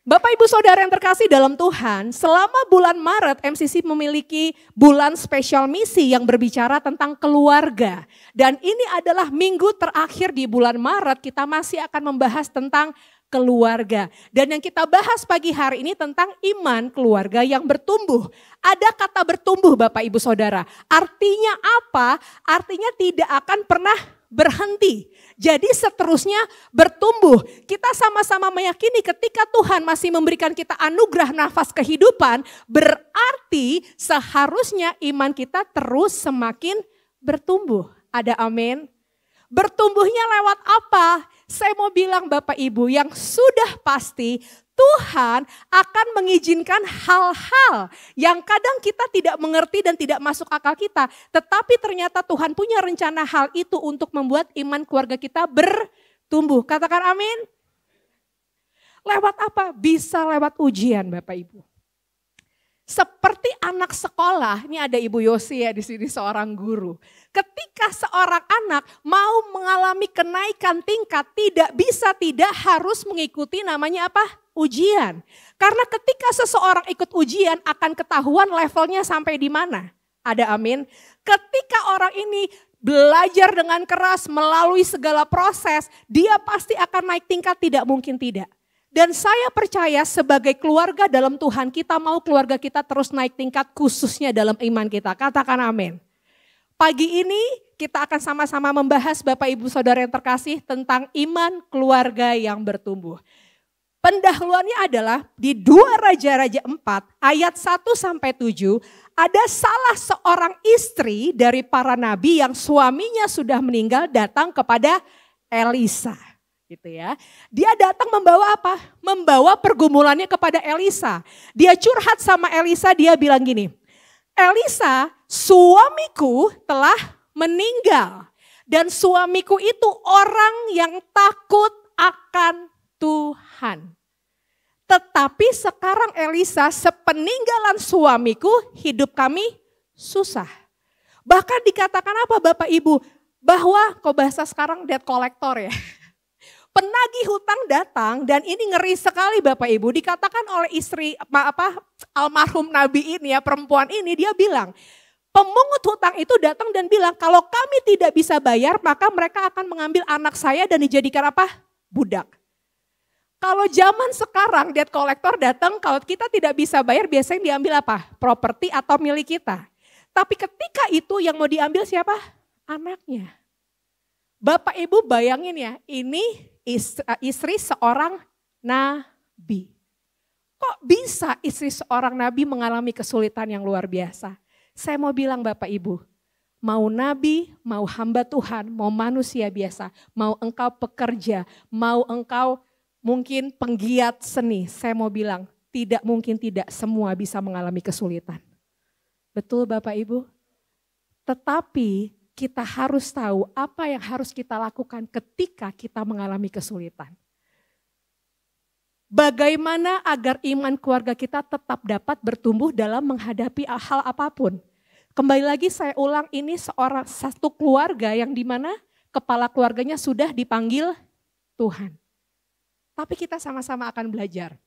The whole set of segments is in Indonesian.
Bapak Ibu Saudara yang terkasih dalam Tuhan, selama bulan Maret MCC memiliki bulan spesial misi yang berbicara tentang keluarga. Dan ini adalah minggu terakhir di bulan Maret, kita masih akan membahas tentang keluarga. Dan yang kita bahas pagi hari ini tentang iman keluarga yang bertumbuh. Ada kata bertumbuh Bapak Ibu Saudara, artinya apa? Artinya tidak akan pernah berhenti. Jadi seterusnya bertumbuh. Kita sama-sama meyakini ketika Tuhan masih memberikan kita anugerah nafas kehidupan, berarti seharusnya iman kita terus semakin bertumbuh. Ada amin? Bertumbuhnya lewat apa? Saya mau bilang Bapak Ibu yang sudah pasti Tuhan akan mengizinkan hal-hal yang kadang kita tidak mengerti dan tidak masuk akal kita. Tetapi ternyata Tuhan punya rencana hal itu untuk membuat iman keluarga kita bertumbuh. Katakan amin. Lewat apa? Bisa lewat ujian Bapak Ibu. Seperti anak sekolah, ini ada Ibu Yosi ya di sini seorang guru. Ketika seorang anak mau mengalami kenaikan tingkat, tidak harus mengikuti namanya apa? Ujian. Karena ketika seseorang ikut ujian akan ketahuan levelnya sampai di mana. Ada amin. Ketika orang ini belajar dengan keras melalui segala proses, dia pasti akan naik tingkat, tidak mungkin tidak. Dan saya percaya sebagai keluarga dalam Tuhan, kita mau keluarga kita terus naik tingkat khususnya dalam iman kita. Katakan amin. Pagi ini kita akan sama-sama membahas Bapak Ibu Saudara yang terkasih tentang iman keluarga yang bertumbuh. Pendahuluannya adalah di 2 Raja-Raja 4 ayat 1-7 ada salah seorang istri dari para nabi yang suaminya sudah meninggal datang kepada Elisa. Gitu ya. Dia datang membawa apa? Membawa pergumulannya kepada Elisa. Dia curhat sama Elisa, dia bilang gini, Elisa, suamiku telah meninggal. Dan suamiku itu orang yang takut akan Tuhan. Tetapi sekarang Elisa, sepeninggalan suamiku, hidup kami susah. Bahkan dikatakan apa Bapak Ibu? Bahwa, kok bahasa sekarang debt collector ya. Penagih hutang datang dan ini ngeri sekali Bapak Ibu. Dikatakan oleh istri almarhum Nabi ini ya, perempuan ini dia bilang, pemungut hutang itu datang dan bilang kalau kami tidak bisa bayar maka mereka akan mengambil anak saya dan dijadikan apa? Budak. Kalau zaman sekarang debt collector datang kalau kita tidak bisa bayar biasanya diambil apa? Properti atau milik kita. Tapi ketika itu yang mau diambil siapa? Anaknya. Bapak Ibu bayangin ya, ini istri seorang nabi. Kok bisa istri seorang nabi mengalami kesulitan yang luar biasa? Saya mau bilang Bapak Ibu, mau nabi, mau hamba Tuhan, mau manusia biasa, mau engkau pekerja, mau engkau mungkin penggiat seni, saya mau bilang tidak mungkin tidak semua bisa mengalami kesulitan. Betul Bapak Ibu? Tetapi kita harus tahu apa yang harus kita lakukan ketika kita mengalami kesulitan. Bagaimana agar iman keluarga kita tetap dapat bertumbuh dalam menghadapi hal apapun. Kembali lagi saya ulang, ini satu keluarga yang dimana kepala keluarganya sudah dipanggil Tuhan. Tapi kita sama-sama akan belajar.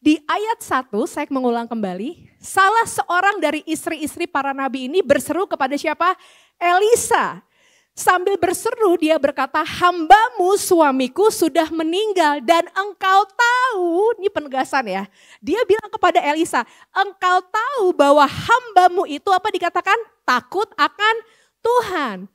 Di ayat 1 saya mengulang kembali, salah seorang dari istri-istri para nabi ini berseru kepada siapa? Elisa. Sambil berseru dia berkata, hambamu suamiku sudah meninggal dan engkau tahu, ini penegasan ya. Dia bilang kepada Elisa, engkau tahu bahwa hambamu itu apa dikatakan? Takut akan Tuhan.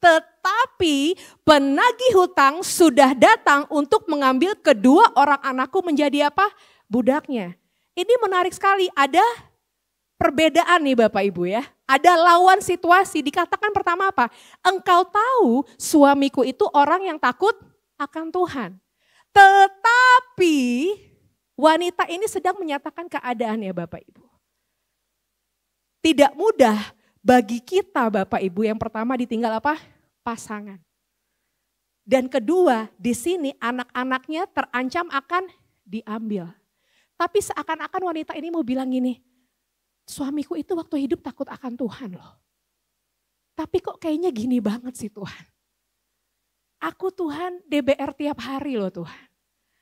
Tetapi penagih hutang sudah datang untuk mengambil kedua orang anakku menjadi apa? Budaknya. Ini menarik sekali, ada perbedaan nih Bapak Ibu ya. Ada lawan situasi, dikatakan pertama apa? Engkau tahu suamiku itu orang yang takut akan Tuhan. Tetapi Wanita ini sedang menyatakan keadaan ya Bapak Ibu. Tidak mudah bagi kita Bapak Ibu, yang pertama ditinggal apa? Pasangan. Dan kedua, di sini anak-anaknya terancam akan diambil. Tapi seakan-akan wanita ini mau bilang gini, suamiku itu waktu hidup takut akan Tuhan loh. Tapi kok kayaknya gini banget sih Tuhan. Aku Tuhan DBR tiap hari loh Tuhan.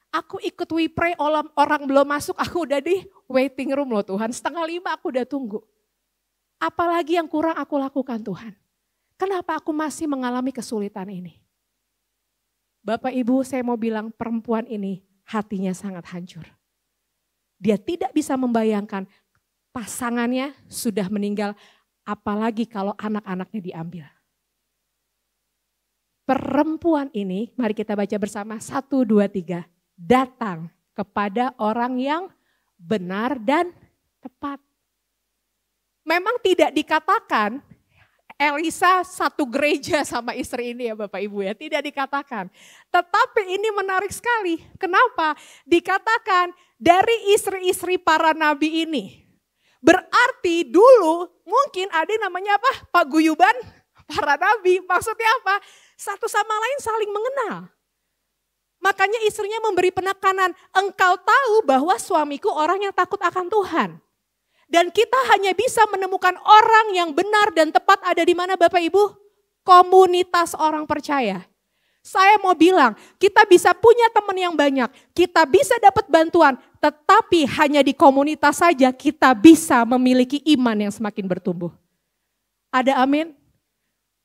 Aku ikut we pray, orang belum masuk aku udah di waiting room loh Tuhan. 4:30 aku udah tunggu. Apalagi yang kurang aku lakukan Tuhan. Kenapa aku masih mengalami kesulitan ini? Bapak Ibu, saya mau bilang perempuan ini hatinya sangat hancur. Dia tidak bisa membayangkan pasangannya sudah meninggal, apalagi kalau anak-anaknya diambil. Perempuan ini, mari kita baca bersama 1, 2, 3. Datang kepada orang yang benar dan tepat. Memang tidak dikatakan Elisa satu gereja sama istri ini ya Bapak Ibu ya, tidak dikatakan. Tetapi ini menarik sekali. Kenapa? Dikatakan dari istri-istri para nabi ini. Berarti dulu mungkin ada namanya apa? Paguyuban para nabi. Maksudnya apa? Satu sama lain saling mengenal. Makanya istrinya memberi penekanan, engkau tahu bahwa suamiku orang yang takut akan Tuhan. Dan kita hanya bisa menemukan orang yang benar dan tepat ada di mana Bapak Ibu? Komunitas orang percaya. Saya mau bilang, kita bisa punya teman yang banyak, kita bisa dapat bantuan, tetapi hanya di komunitas saja kita bisa memiliki iman yang semakin bertumbuh. Ada amin?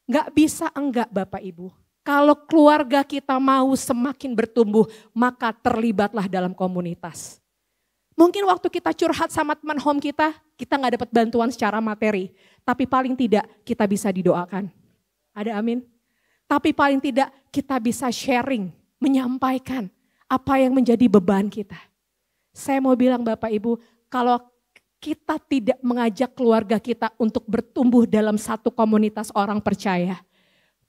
Gak bisa enggak Bapak Ibu. Kalau keluarga kita mau semakin bertumbuh, maka terlibatlah dalam komunitas. Mungkin waktu kita curhat sama teman home kita gak dapat bantuan secara materi. Tapi paling tidak kita bisa didoakan. Ada amin? Tapi paling tidak kita bisa sharing, menyampaikan apa yang menjadi beban kita. Saya mau bilang Bapak Ibu, kalau kita tidak mengajak keluarga kita untuk bertumbuh dalam satu komunitas orang percaya,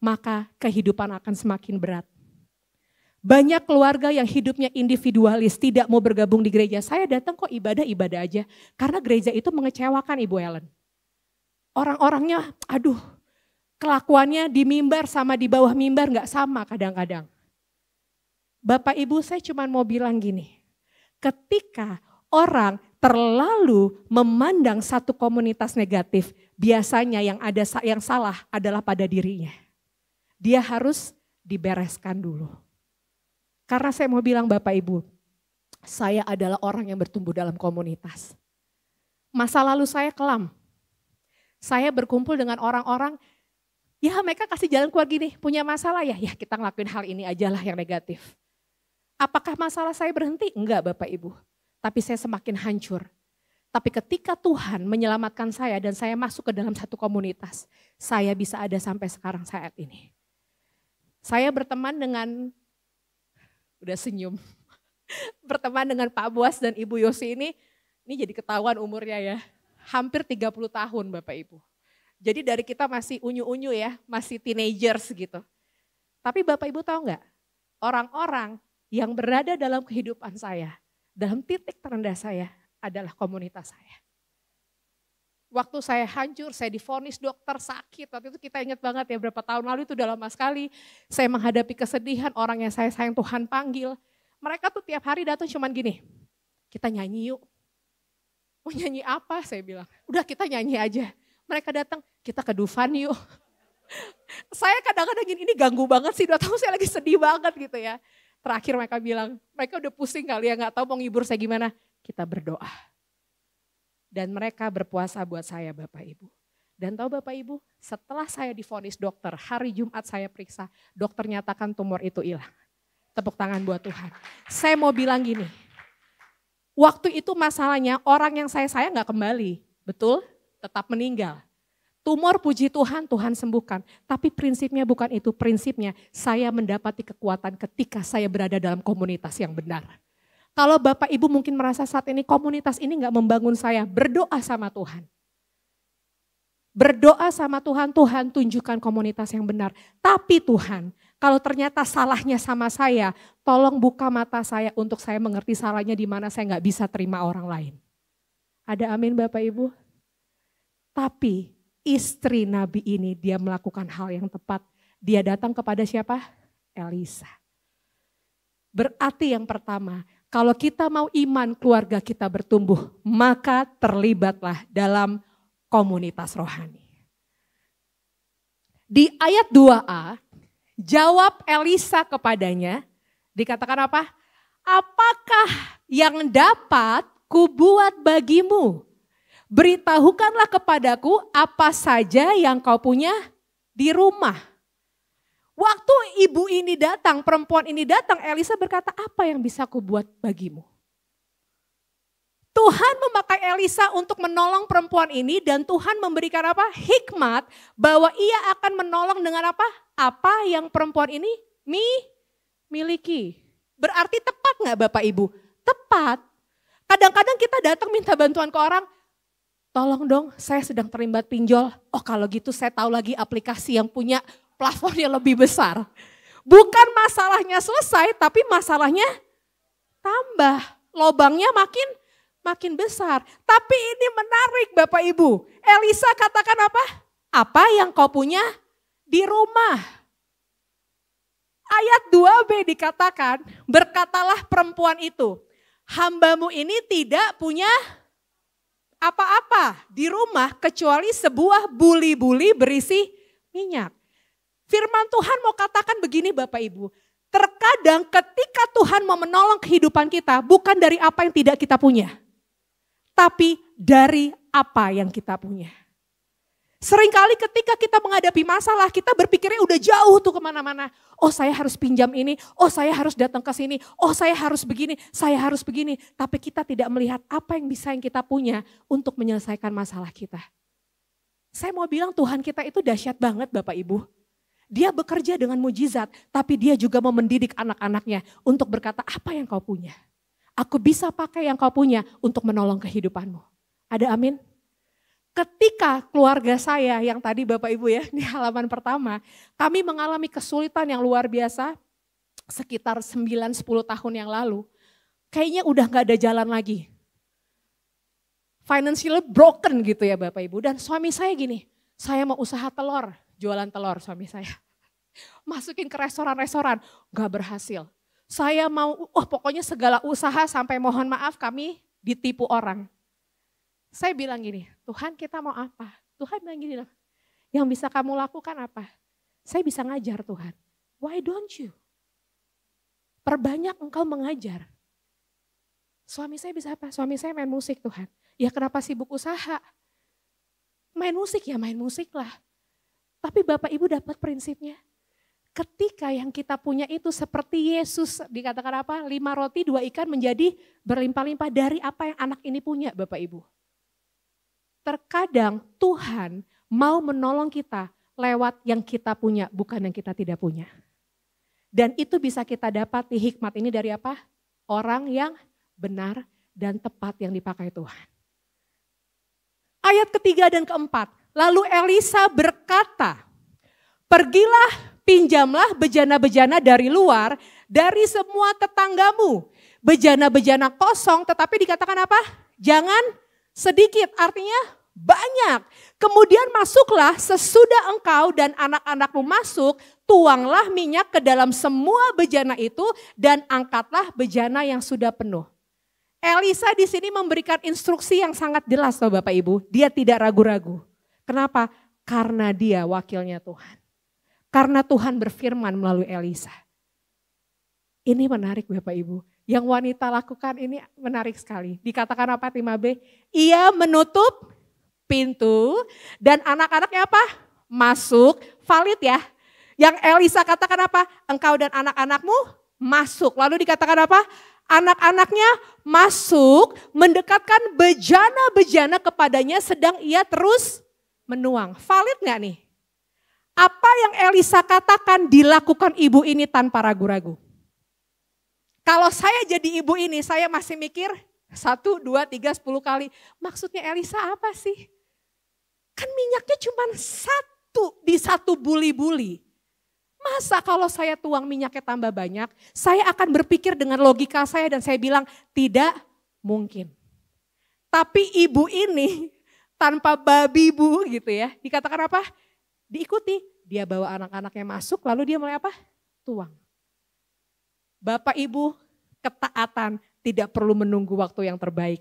maka kehidupan akan semakin berat. Banyak keluarga yang hidupnya individualis, tidak mau bergabung di gereja. Saya datang kok ibadah aja. Karena gereja itu mengecewakan Ibu Ellen. Orang-orangnya, kelakuannya di mimbar sama di bawah mimbar gak sama kadang-kadang. Bapak Ibu, saya cuma mau bilang gini. Ketika orang terlalu memandang satu komunitas negatif, biasanya yang salah adalah pada dirinya. Dia harus dibereskan dulu. Karena saya mau bilang Bapak Ibu, saya adalah orang yang bertumbuh dalam komunitas. Masa lalu saya kelam. Saya berkumpul dengan orang-orang, ya mereka kasih jalan keluar gini, punya masalah ya kita ngelakuin hal ini aja lah yang negatif. Apakah masalah saya berhenti? Enggak Bapak Ibu, tapi saya semakin hancur. Tapi ketika Tuhan menyelamatkan saya dan saya masuk ke dalam satu komunitas, saya bisa ada sampai sekarang saat ini. Saya berteman dengan udah senyum. Berteman dengan Pak Boas dan Ibu Yosi ini jadi ketahuan umurnya ya. Hampir 30 tahun Bapak Ibu. Jadi dari kita masih unyu-unyu ya, masih teenagers gitu. Tapi Bapak Ibu tahu nggak? Orang-orang yang berada dalam kehidupan saya, dalam titik terendah saya adalah komunitas saya. Waktu saya hancur, saya divonis dokter sakit. Waktu itu kita ingat banget ya berapa tahun lalu itu udah lama sekali. Saya menghadapi kesedihan, orang yang saya sayang Tuhan panggil. Mereka tuh tiap hari datang cuman gini, kita nyanyi yuk. Mau nyanyi apa? Saya bilang, udah kita nyanyi aja. Mereka datang, kita ke Dufan yuk. Saya kadang-kadang gini, ini ganggu banget sih, 2 tahun saya lagi sedih banget gitu ya. Terakhir mereka bilang, mereka udah pusing kali ya, gak tahu mau ngibur saya gimana. Kita berdoa. Dan mereka berpuasa buat saya Bapak Ibu. Dan tahu Bapak Ibu, setelah saya divonis dokter, hari Jumat saya periksa, dokter nyatakan tumor itu hilang. Tepuk tangan buat Tuhan. Saya mau bilang gini, waktu itu masalahnya orang yang saya sayang gak kembali, betul? Tetap meninggal. Tumor puji Tuhan, Tuhan sembuhkan. Tapi prinsipnya bukan itu, prinsipnya saya mendapati kekuatan ketika saya berada dalam komunitas yang benar. Kalau Bapak Ibu mungkin merasa saat ini komunitas ini gak membangun saya, berdoa sama Tuhan. Berdoa sama Tuhan, Tuhan tunjukkan komunitas yang benar. Tapi Tuhan, Kalau ternyata salahnya sama saya, tolong buka mata saya untuk saya mengerti salahnya di mana saya nggak bisa terima orang lain. Ada amin Bapak Ibu? Tapi istri Nabi ini dia melakukan hal yang tepat. Dia datang kepada siapa? Elisa. Berarti yang pertama, kalau kita mau iman keluarga kita bertumbuh, maka terlibatlah dalam komunitas rohani. Di ayat 2a, jawab Elisa kepadanya, dikatakan apa? Apakah yang dapat kubuat bagimu? Beritahukanlah kepadaku apa saja yang kau punya di rumah. Waktu ibu ini datang, perempuan ini datang, Elisa berkata, apa yang bisa kubuat bagimu? Tuhan memakai Elisa untuk menolong perempuan ini dan Tuhan memberikan apa? Hikmat bahwa ia akan menolong dengan apa? Apa yang perempuan ini miliki. Berarti tepat gak Bapak Ibu? Tepat. Kadang-kadang kita datang minta bantuan ke orang, tolong dong saya sedang terlibat pinjol. Oh kalau gitu saya tahu lagi aplikasi yang punya plafon yang lebih besar. Bukan masalahnya selesai tapi masalahnya tambah. Lobangnya makin besar. Tapi ini menarik Bapak Ibu. Elisa katakan apa? Apa yang kau punya di rumah? Ayat 2b dikatakan, berkatalah perempuan itu, hambamu ini tidak punya apa-apa di rumah kecuali sebuah buli-buli berisi minyak. Firman Tuhan mau katakan begini Bapak Ibu, terkadang ketika Tuhan mau menolong kehidupan kita bukan dari apa yang tidak kita punya. Tapi dari apa yang kita punya. Seringkali ketika kita menghadapi masalah, kita berpikirnya udah jauh tuh kemana-mana. Oh saya harus pinjam ini, oh saya harus datang ke sini, oh saya harus begini, saya harus begini. Tapi kita tidak melihat apa yang bisa yang kita punya untuk menyelesaikan masalah kita. Saya mau bilang Tuhan kita itu dahsyat banget Bapak Ibu. Dia bekerja dengan mujizat, tapi dia juga mau mendidik anak-anaknya untuk berkata apa yang kau punya. Aku bisa pakai yang kau punya untuk menolong kehidupanmu. Ada amin? Ketika keluarga saya yang tadi Bapak Ibu ya di halaman pertama, kami mengalami kesulitan yang luar biasa sekitar 9-10 tahun yang lalu. Kayaknya udah gak ada jalan lagi. Financially broken gitu ya Bapak Ibu. Dan suami saya gini, saya mau usaha telur, jualan telur suami saya. Masukin ke restoran-restoran, gak berhasil. Saya mau, pokoknya segala usaha sampai mohon maaf kami ditipu orang. Saya bilang gini, Tuhan kita mau apa? Tuhan bilang gini loh, yang bisa kamu lakukan apa? Saya bisa ngajar Tuhan. Why don't you? Perbanyak engkau mengajar. Suami saya bisa apa? Suami saya main musik Tuhan. Ya kenapa sibuk usaha? Main musik ya main musik lah. Tapi Bapak Ibu dapat prinsipnya. Ketika yang kita punya itu seperti Yesus dikatakan apa? 5 roti 2 ikan menjadi berlimpah-limpah dari apa yang anak ini punya Bapak Ibu. Terkadang Tuhan mau menolong kita lewat yang kita punya bukan yang kita tidak punya. Dan itu bisa kita dapat di hikmat ini dari apa? Orang yang benar dan tepat yang dipakai Tuhan. Ayat ketiga dan keempat. Lalu Elisa berkata, pergilah pinjamlah bejana-bejana dari luar, dari semua tetanggamu. Bejana-bejana kosong tetapi dikatakan apa? Jangan sedikit, artinya banyak. Kemudian masuklah sesudah engkau dan anak-anakmu masuk, tuanglah minyak ke dalam semua bejana itu dan angkatlah bejana yang sudah penuh. Elisa di sini memberikan instruksi yang sangat jelas loh Bapak Ibu. Dia tidak ragu-ragu. Kenapa? Karena dia wakilnya Tuhan. Karena Tuhan berfirman melalui Elisa. Ini menarik Bapak Ibu. Yang wanita lakukan ini menarik sekali. Dikatakan apa 5b? Ia menutup pintu dan anak-anaknya apa? Masuk. Valid ya. Yang Elisa katakan apa? Engkau dan anak-anakmu masuk. Lalu dikatakan apa? Anak-anaknya masuk mendekatkan bejana-bejana kepadanya sedang ia terus menuang. Valid gak nih? Apa yang Elisa katakan dilakukan ibu ini tanpa ragu-ragu. Kalau saya jadi ibu ini saya masih mikir 1, 2, 3, 10 kali. Maksudnya Elisa apa sih? Kan minyaknya cuma 1 di 1 buli-buli. Masa kalau saya tuang minyaknya tambah banyak, saya akan berpikir dengan logika saya dan saya bilang tidak mungkin. Tapi ibu ini tanpa babi bu gitu ya, dikatakan apa? Diikuti, dia bawa anak-anaknya masuk lalu dia mulai apa? Tuang. Bapak ibu, ketaatan tidak perlu menunggu waktu yang terbaik.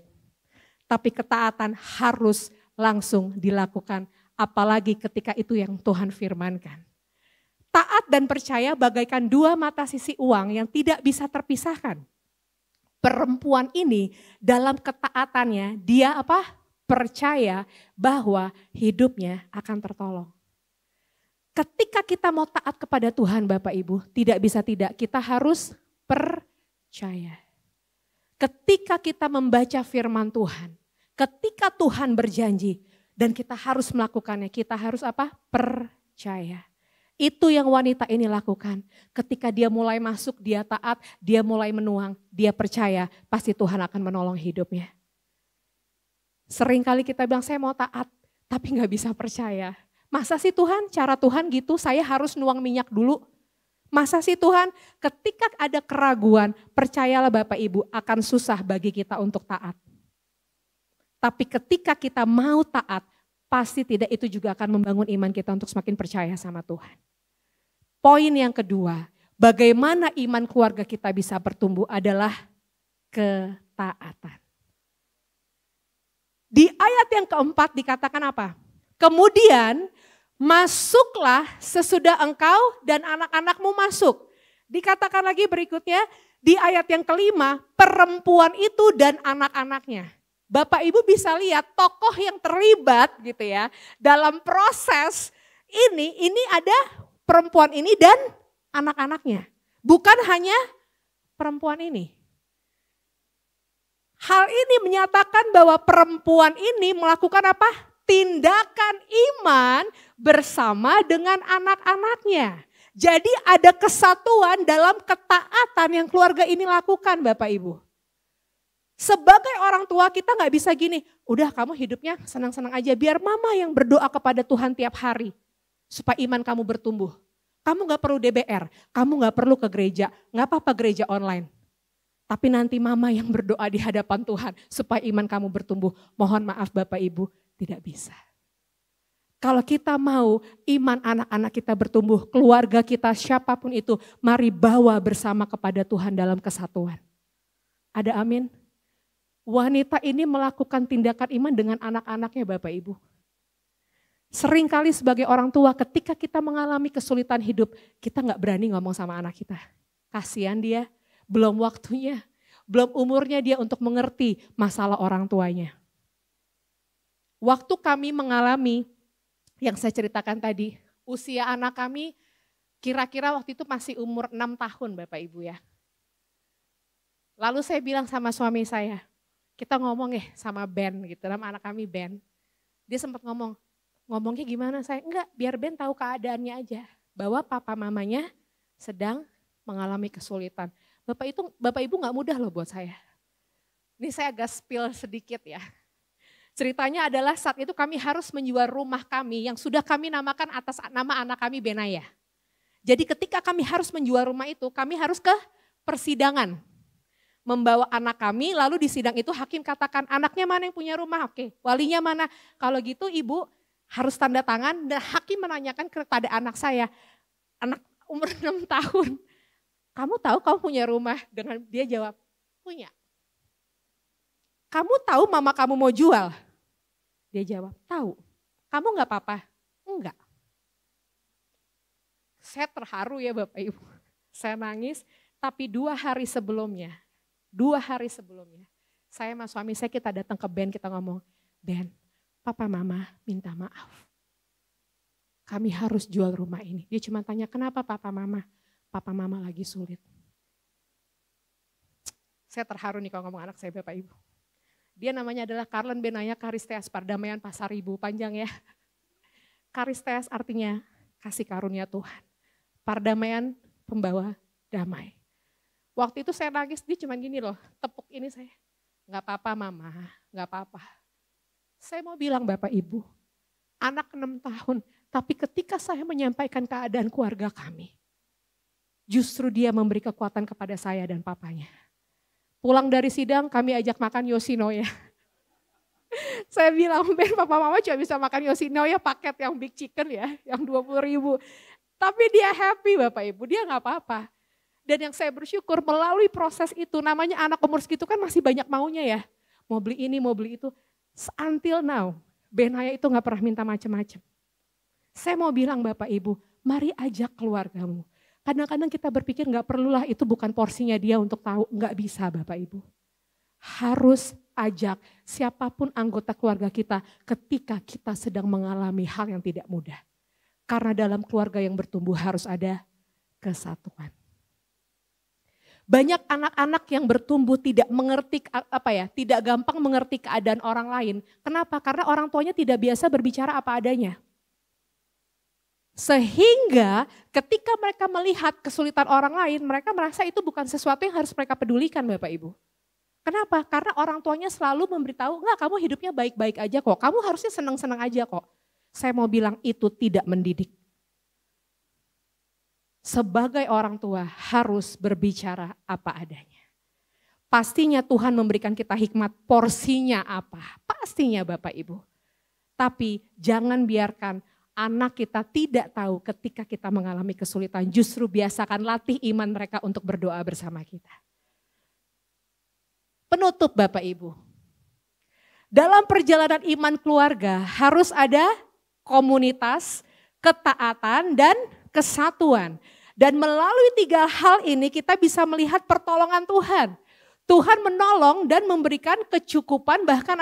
Tapi ketaatan harus langsung dilakukan, apalagi ketika itu yang Tuhan firmankan. Taat dan percaya bagaikan dua mata sisi uang yang tidak bisa terpisahkan. Perempuan ini dalam ketaatannya, dia apa? Percaya bahwa hidupnya akan tertolong. Ketika kita mau taat kepada Tuhan Bapak Ibu, tidak bisa tidak, kita harus percaya. Ketika kita membaca firman Tuhan, ketika Tuhan berjanji dan kita harus melakukannya, kita harus apa? Percaya. Itu yang wanita ini lakukan. Ketika dia mulai masuk, dia taat, dia mulai menuang, dia percaya pasti Tuhan akan menolong hidupnya. Seringkali kita bilang saya mau taat, tapi gak bisa percaya. Masa sih Tuhan, cara Tuhan gitu saya harus nuang minyak dulu. Masa sih Tuhan, ketika ada keraguan, percayalah Bapak Ibu akan susah bagi kita untuk taat. Tapi ketika kita mau taat, pasti tidak itu juga akan membangun iman kita untuk semakin percaya sama Tuhan. Poin yang kedua, bagaimana iman keluarga kita bisa bertumbuh adalah ketaatan. Di ayat yang keempat dikatakan apa? Kemudian masuklah sesudah engkau dan anak-anakmu masuk. Dikatakan lagi berikutnya di ayat yang kelima, perempuan itu dan anak-anaknya. Bapak Ibu bisa lihat tokoh yang terlibat gitu ya dalam proses ini ada perempuan ini dan anak-anaknya. Bukan hanya perempuan ini. Hal ini menyatakan bahwa perempuan ini melakukan apa? Tindakan iman bersama dengan anak-anaknya. Jadi ada kesatuan dalam ketaatan yang keluarga ini lakukan Bapak Ibu. Sebagai orang tua kita gak bisa gini, udah kamu hidupnya senang-senang aja biar mama yang berdoa kepada Tuhan tiap hari. Supaya iman kamu bertumbuh. Kamu gak perlu DBR, kamu gak perlu ke gereja, gak apa-apa gereja online. Tapi nanti mama yang berdoa di hadapan Tuhan supaya iman kamu bertumbuh. Mohon maaf Bapak Ibu, tidak bisa. Kalau kita mau iman anak-anak kita bertumbuh, keluarga kita siapapun itu, mari bawa bersama kepada Tuhan dalam kesatuan. Ada amin? Wanita ini melakukan tindakan iman dengan anak-anaknya Bapak Ibu. Seringkali sebagai orang tua ketika kita mengalami kesulitan hidup, kita gak berani ngomong sama anak kita. Kasihan dia, belum waktunya, belum umurnya dia untuk mengerti masalah orang tuanya. Waktu kami mengalami yang saya ceritakan tadi, usia anak kami kira-kira waktu itu masih umur 6 tahun Bapak Ibu ya. Lalu saya bilang sama suami saya, kita ngomong sama Ben gitu, nama anak kami Ben. Dia sempat ngomongnya gimana saya? Enggak, biar Ben tahu keadaannya aja. Bahwa papa mamanya sedang mengalami kesulitan. Bapak Ibu gak mudah loh buat saya. Ini saya agak spill sedikit ya. Ceritanya adalah saat itu kami harus menjual rumah kami yang sudah kami namakan atas nama anak kami Benaya. Jadi ketika kami harus menjual rumah itu, kami harus ke persidangan. Membawa anak kami, lalu di sidang itu hakim katakan anaknya mana yang punya rumah, oke, walinya mana. Kalau gitu ibu harus tanda tangan dan hakim menanyakan kepada anak saya, anak umur 6 tahun, kamu tahu kamu punya rumah? Dengan dia jawab, punya. Kamu tahu mama kamu mau jual? Dia jawab, tahu. Kamu gak apa-apa? Enggak. Saya terharu ya Bapak Ibu. Saya nangis, tapi 2 hari sebelumnya, saya sama suami saya kita datang ke Ben, kita ngomong, Ben, papa mama minta maaf. Kami harus jual rumah ini. Dia cuma tanya, kenapa papa mama? Papa mama lagi sulit. Saya terharu nih kalau ngomong anak saya Bapak Ibu. Dia namanya adalah Karlen Benaya Karisteas Pardamaian Pasaribu, panjang ya. Karisteas artinya kasih karunia Tuhan. Pardamaian pembawa damai. Waktu itu saya nangis, dia cuma gini loh, tepuk ini saya. Gak apa-apa mama, gak apa-apa. Saya mau bilang Bapak Ibu, anak 6 tahun, tapi ketika saya menyampaikan keadaan keluarga kami, Justru dia memberi kekuatan kepada saya dan papanya. Pulang dari sidang kami ajak makan Yoshinoya. Saya bilang, Ben papa mama cuma bisa makan Yoshinoya paket yang big chicken ya, yang 20.000. Tapi dia happy Bapak Ibu, dia gak apa-apa. Dan yang saya bersyukur melalui proses itu, namanya anak umur segitu kan masih banyak maunya ya. Mau beli ini, mau beli itu. Until now, Benaya itu gak pernah minta macam-macam. Saya mau bilang Bapak Ibu, mari ajak keluargamu. Kadang-kadang kita berpikir gak perlulah itu bukan porsinya dia untuk tahu, gak bisa Bapak Ibu. Harus ajak siapapun anggota keluarga kita ketika kita sedang mengalami hal yang tidak mudah. Karena dalam keluarga yang bertumbuh harus ada kesatuan. Banyak anak-anak yang bertumbuh tidak mengerti tidak gampang mengerti keadaan orang lain. Kenapa? Karena orang tuanya tidak biasa berbicara apa adanya. Sehingga ketika mereka melihat kesulitan orang lain, mereka merasa itu bukan sesuatu yang harus mereka pedulikan Bapak Ibu. Kenapa? Karena orang tuanya selalu memberitahu, enggak kamu hidupnya baik-baik aja kok, kamu harusnya senang-senang aja kok. Saya mau bilang itu tidak mendidik. Sebagai orang tua harus berbicara apa adanya. Pastinya Tuhan memberikan kita hikmat, porsinya apa, pastinya Bapak Ibu. Tapi jangan biarkan anak kita tidak tahu ketika kita mengalami kesulitan. Justru biasakan latih iman mereka untuk berdoa bersama kita. Penutup Bapak Ibu. Dalam perjalanan iman keluarga harus ada komunitas, ketaatan, dan kesatuan. Dan melalui 3 hal ini kita bisa melihat pertolongan Tuhan. Tuhan menolong dan memberikan kecukupan bahkan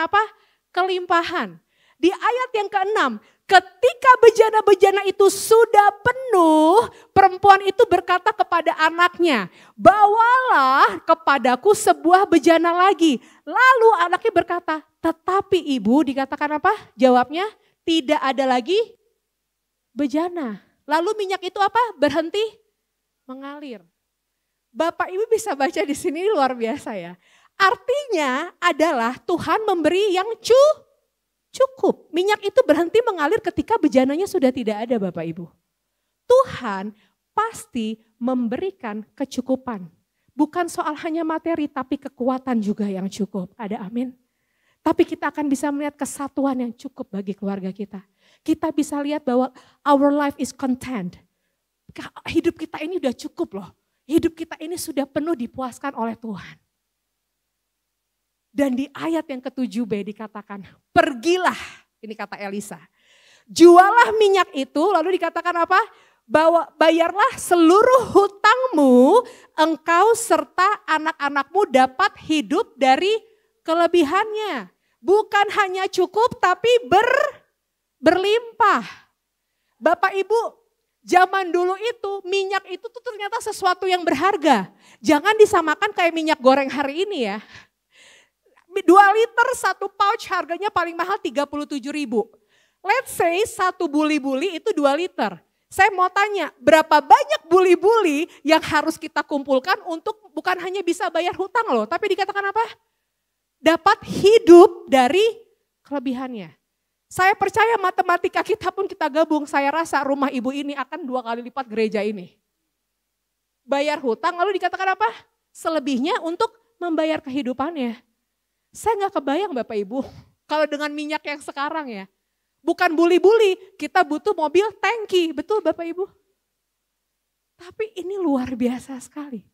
kelimpahan. Di ayat yang ke-6, ketika bejana-bejana itu sudah penuh, perempuan itu berkata kepada anaknya, bawalah kepadaku sebuah bejana lagi. Lalu anaknya berkata, tetapi ibu, dikatakan apa? Jawabnya, tidak ada lagi bejana. Lalu minyak itu berhenti mengalir. Bapak Ibu bisa baca di sini luar biasa ya. Artinya adalah Tuhan memberi yang cukup. Minyak itu berhenti mengalir ketika bejananya sudah tidak ada Bapak Ibu. Tuhan pasti memberikan kecukupan. Bukan soal hanya materi tapi kekuatan juga yang cukup. Ada amin. Tapi kita akan bisa melihat kesatuan yang cukup bagi keluarga kita. Kita bisa lihat bahwa our life is content. Hidup kita ini udah cukup loh. Hidup kita ini sudah penuh dipuaskan oleh Tuhan. Dan di ayat yang ke-7b dikatakan, pergilah, ini kata Elisa. Jualah minyak itu, lalu dikatakan apa? Bayarlah seluruh hutangmu, engkau serta anak-anakmu dapat hidup dari kelebihannya. Bukan hanya cukup tapi berlimpah. Bapak Ibu, zaman dulu itu minyak itu tuh ternyata sesuatu yang berharga. Jangan disamakan kayak minyak goreng hari ini ya. 2 liter 1 pouch harganya paling mahal 37.000. Let's say 1 buli-buli itu 2 liter. Saya mau tanya, berapa banyak buli-buli yang harus kita kumpulkan untuk bukan hanya bisa bayar hutang loh, tapi dikatakan apa? Dapat hidup dari kelebihannya. Saya percaya matematika kita pun kita gabung, saya rasa rumah ibu ini akan 2 kali lipat gereja ini. Bayar hutang lalu dikatakan apa? Selebihnya untuk membayar kehidupannya. Saya gak kebayang Bapak Ibu, kalau dengan minyak yang sekarang ya. Bukan buli-buli, kita butuh mobil tangki, betul Bapak Ibu? Tapi ini luar biasa sekali.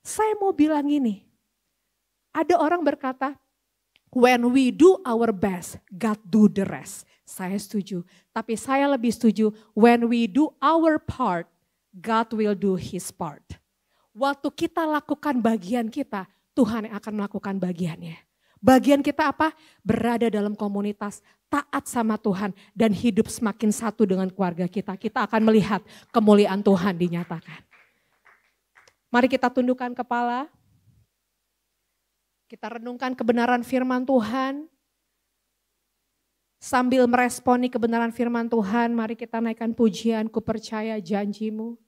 Saya mau bilang gini, ada orang berkata, when we do our best, God do the rest. Saya setuju, tapi saya lebih setuju, when we do our part, God will do His part. Waktu kita lakukan bagian kita, Tuhan yang akan melakukan bagiannya. Bagian kita apa? Berada dalam komunitas, taat sama Tuhan dan hidup semakin satu dengan keluarga kita. Kita akan melihat kemuliaan Tuhan dinyatakan. Mari kita tundukkan kepala. Kita renungkan kebenaran firman Tuhan. Sambil meresponi kebenaran firman Tuhan, mari kita naikkan pujian, ku percaya janjimu.